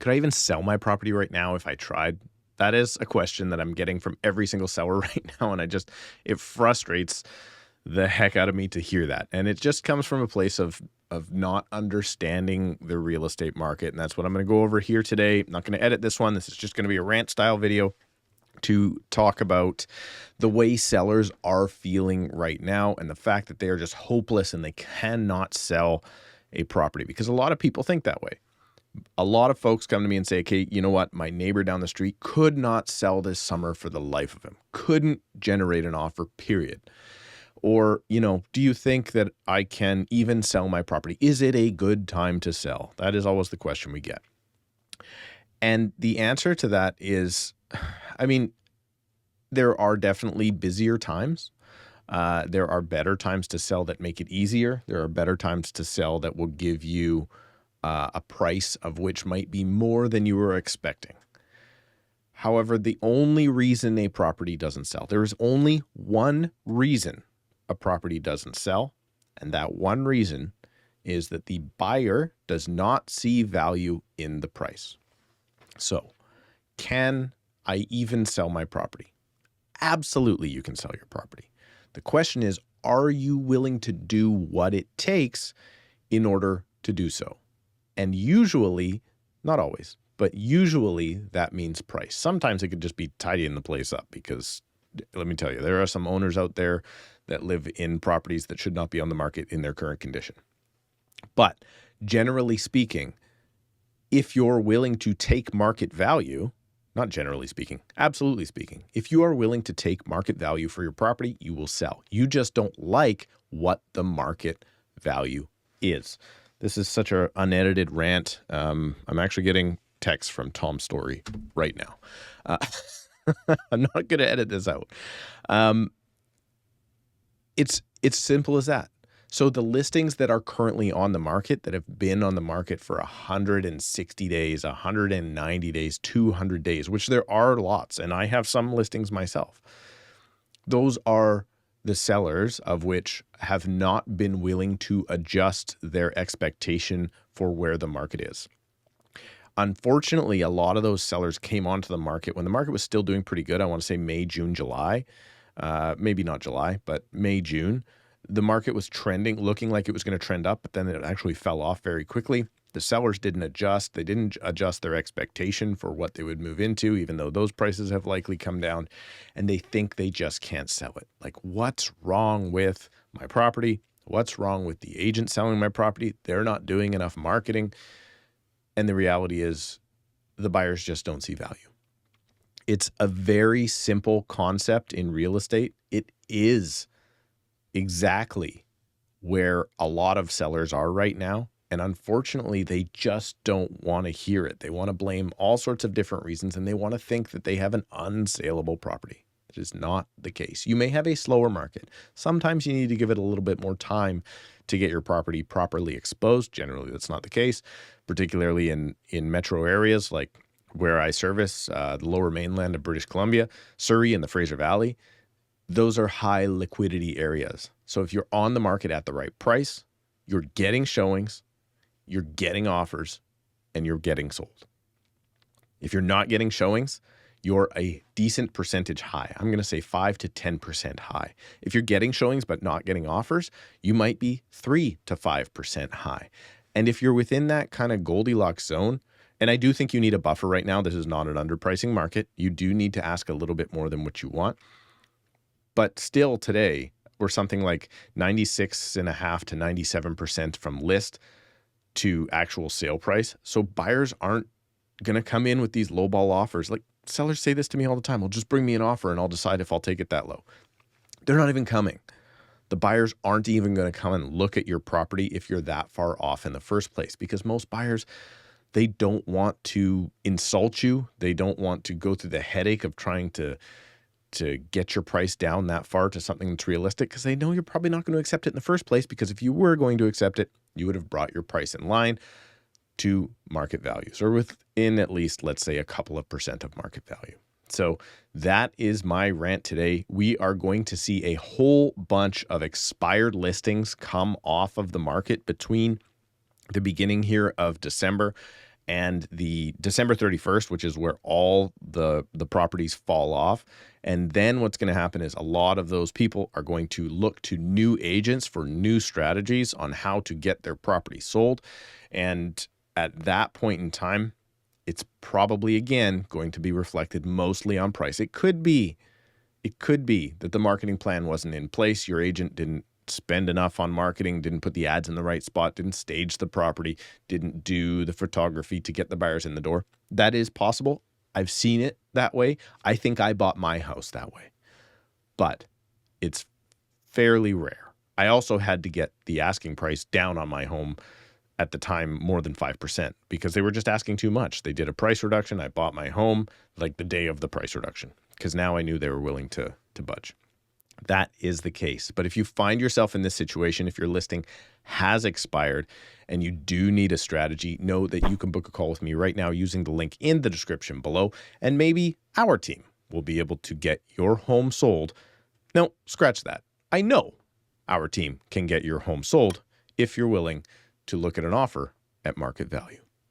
Could I even sell my property right now if I tried? That is a question that I'm getting from every single seller right now, and it frustrates the heck out of me to hear that. And it just comes from a place of not understanding the real estate market, and that's what I'm going to go over here today. I'm not going to edit this one. This is just going to be a rant style video to talk about the way sellers are feeling right now and the fact that they are just hopeless and they cannot sell a property, because a lot of people think that way. A lot of folks come to me and say, okay, you know what? My neighbor down the street could not sell this summer for the life of him. Couldn't generate an offer, period. Or, do you think that I can even sell my property? Is it a good time to sell? That is always the question we get. And the answer to that is, there are definitely busier times. There are better times to sell that make it easier. There are better times to sell that will give you a price of which might be more than you were expecting. However, the only reason a property doesn't sell, there is only one reason a property doesn't sell, and that one reason is that the buyer does not see value in the price. So, can I even sell my property? Absolutely, you can sell your property. The question is, are you willing to do what it takes in order to do so? And usually, not always, but usually that means price. Sometimes it could just be tidying the place up, because let me tell you, there are some owners out there that live in properties that should not be on the market in their current condition. But generally speaking, if you're willing to take market value, not generally speaking, absolutely speaking, if you are willing to take market value for your property, you will sell. You just don't like what the market value is. This is such an unedited rant. I'm actually getting texts from Tom Story right now. I'm not going to edit this out. It's simple as that. So the listings that are currently on the market, that have been on the market for 160 days, 190 days, 200 days, which there are lots, and I have some listings myself. Those are the sellers of which have not been willing to adjust their expectation for where the market is. Unfortunately, a lot of those sellers came onto the market when the market was still doing pretty good. I want to say May, June, July, maybe not July, but May, June. The market was trending, looking like it was going to trend up, but then it actually fell off very quickly. The sellers didn't adjust. They didn't adjust their expectation for what they would move into, even though those prices have likely come down, and they think they just can't sell it. Like, what's wrong with my property? What's wrong with the agent selling my property? They're not doing enough marketing. And the reality is the buyers just don't see value. It's a very simple concept in real estate. It is exactly where a lot of sellers are right now. And unfortunately, they just don't want to hear it. They want to blame all sorts of different reasons, and they want to think that they have an unsaleable property. It is not the case. You may have a slower market. Sometimes you need to give it a little bit more time to get your property properly exposed. Generally, that's not the case, particularly in metro areas like where I service, the lower mainland of British Columbia, Surrey and the Fraser Valley. Those are high liquidity areas. So if you're on the market at the right price, you're getting showings, you're getting offers, and you're getting sold. If you're not getting showings, you're a decent percentage high. I'm going to say 5 to 10% high. If you're getting showings but not getting offers, you might be 3 to 5% high. And if you're within that kind of Goldilocks zone, and I do think you need a buffer right now, this is not an underpricing market. You do need to ask a little bit more than what you want. But still today, we're something like 96.5 to 97% from list to actual sale price. So buyers aren't going to come in with these lowball offers. Like, sellers say this to me all the time. Well, just bring me an offer and I'll decide if I'll take it that low. They're not even coming. The buyers aren't even going to come and look at your property if you're that far off in the first place, because most buyers, they don't want to insult you. They don't want to go through the headache of trying to get your price down that far to something that's realistic, because they know you're probably not going to accept it in the first place, because if you were going to accept it, you would have brought your price in line to market values, or within at least, let's say, a couple of % of market value. So that is my rant today. We are going to see a whole bunch of expired listings come off of the market between the beginning here of December and the December 31st, which is where all the properties fall off. And then what's going to happen is a lot of those people are going to look to new agents for new strategies on how to get their property sold. And at that point in time, it's probably, again, going to be reflected mostly on price. It could be that the marketing plan wasn't in place. Your agent didn't spend enough on marketing, didn't put the ads in the right spot, didn't stage the property, didn't do the photography to get the buyers in the door. That is possible. I've seen it that way. I think I bought my house that way, but it's fairly rare. I also had to get the asking price down on my home at the time more than 5% because they were just asking too much. They did a price reduction. I bought my home like the day of the price reduction because now I knew they were willing to budge. That is the case. But if you find yourself in this situation, if your listing has expired and you do need a strategy, know that you can book a call with me right now using the link in the description below, and maybe our team will be able to get your home sold. No, scratch that. I know our team can get your home sold if you're willing to look at an offer at market value.